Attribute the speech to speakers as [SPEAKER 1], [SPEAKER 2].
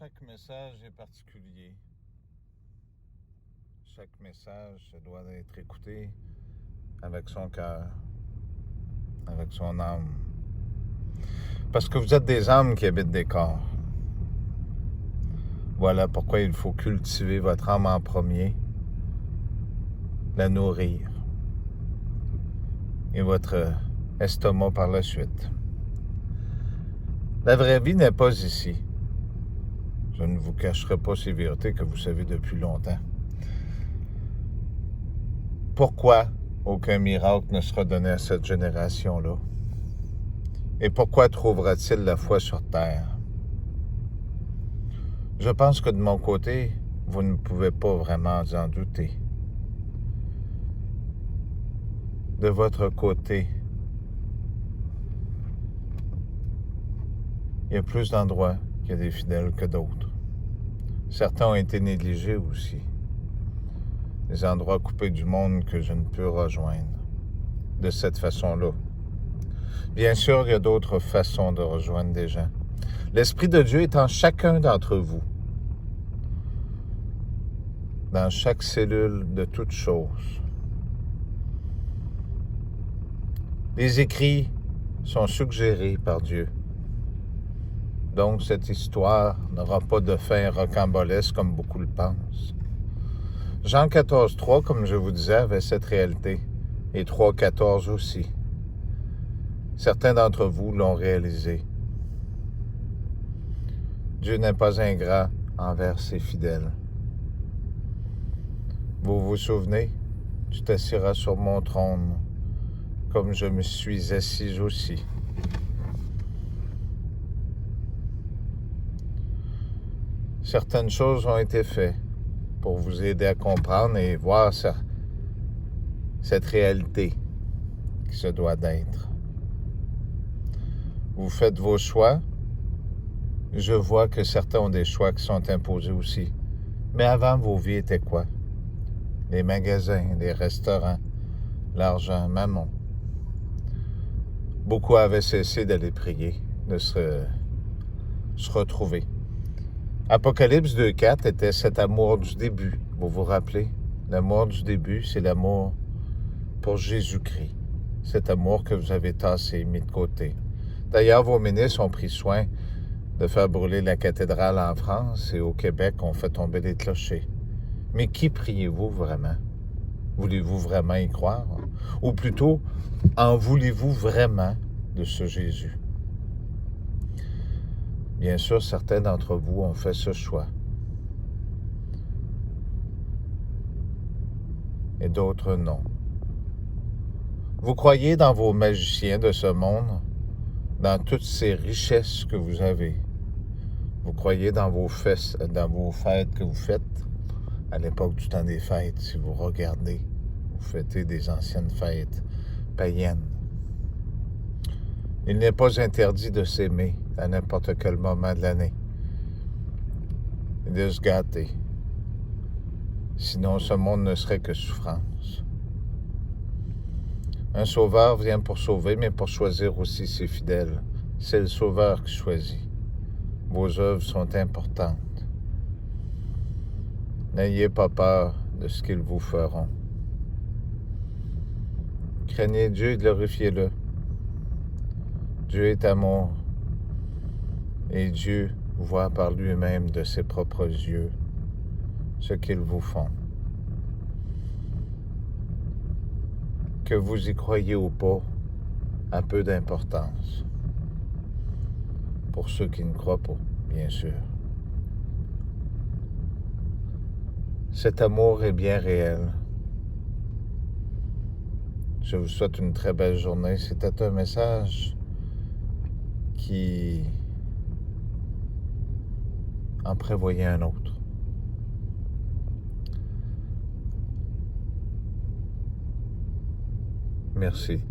[SPEAKER 1] Chaque message est particulier. Chaque message doit être écouté avec son cœur, avec son âme. Parce que vous êtes des âmes qui habitent des corps. Voilà pourquoi il faut cultiver votre âme en premier, la nourrir, et votre estomac par la suite. La vraie vie n'est pas ici. Je ne vous cacherai pas ces vérités que vous savez depuis longtemps. Pourquoi aucun miracle ne sera donné à cette génération-là? Et pourquoi trouvera-t-il la foi sur terre? Je pense que de mon côté, vous ne pouvez pas vraiment en douter. De votre côté, il y a plus d'endroits qu'il y a des fidèles que d'autres. Certains ont été négligés aussi. Des endroits coupés du monde que je ne peux rejoindre de cette façon-là. Bien sûr, il y a d'autres façons de rejoindre des gens. L'Esprit de Dieu est en chacun d'entre vous, dans chaque cellule de toute chose. Les écrits sont suggérés par Dieu. Donc, cette histoire n'aura pas de fin rocambolesque comme beaucoup le pensent. Jean 14,3, comme je vous disais, avait cette réalité, et 3,14 aussi. Certains d'entre vous l'ont réalisé. Dieu n'est pas ingrat envers ses fidèles. Vous vous souvenez? Tu t'assiras sur mon trône, comme je me suis assis aussi. Certaines choses ont été faites pour vous aider à comprendre et voir cette réalité qui se doit d'être. Vous faites vos choix. Je vois que certains ont des choix qui sont imposés aussi. Mais avant, vos vies étaient quoi? Les magasins, les restaurants, l'argent, mammon. Beaucoup avaient cessé d'aller prier, de se retrouver. Apocalypse 2,4 était cet amour du début. Vous vous rappelez? L'amour du début, c'est l'amour pour Jésus-Christ. Cet amour que vous avez tassé, mis de côté. D'ailleurs, vos ministres ont pris soin de faire brûler la cathédrale en France et au Québec, on fait tomber des clochers. Mais qui priez-vous vraiment? Voulez-vous vraiment y croire? Ou plutôt, en voulez-vous vraiment de ce Jésus? Bien sûr, certains d'entre vous ont fait ce choix. Et d'autres non. Vous croyez dans vos magiciens de ce monde, dans toutes ces richesses que vous avez. Vous croyez dans vos fêtes que vous faites. À l'époque du temps des fêtes, si vous regardez, vous fêtez des anciennes fêtes païennes. Il n'est pas interdit de s'aimer à n'importe quel moment de l'année et de se gâter. Sinon, ce monde ne serait que souffrance. Un sauveur vient pour sauver, mais pour choisir aussi ses fidèles. C'est le sauveur qui choisit. Vos œuvres sont importantes. N'ayez pas peur de ce qu'ils vous feront. Craignez Dieu et glorifiez-le. Dieu est amour. Et Dieu voit par lui-même de ses propres yeux ce qu'ils vous font. Que vous y croyez ou pas, a peu d'importance. Pour ceux qui ne croient pas, bien sûr. Cet amour est bien réel. Je vous souhaite une très belle journée. C'était un message qui en prévoyait un autre. Merci.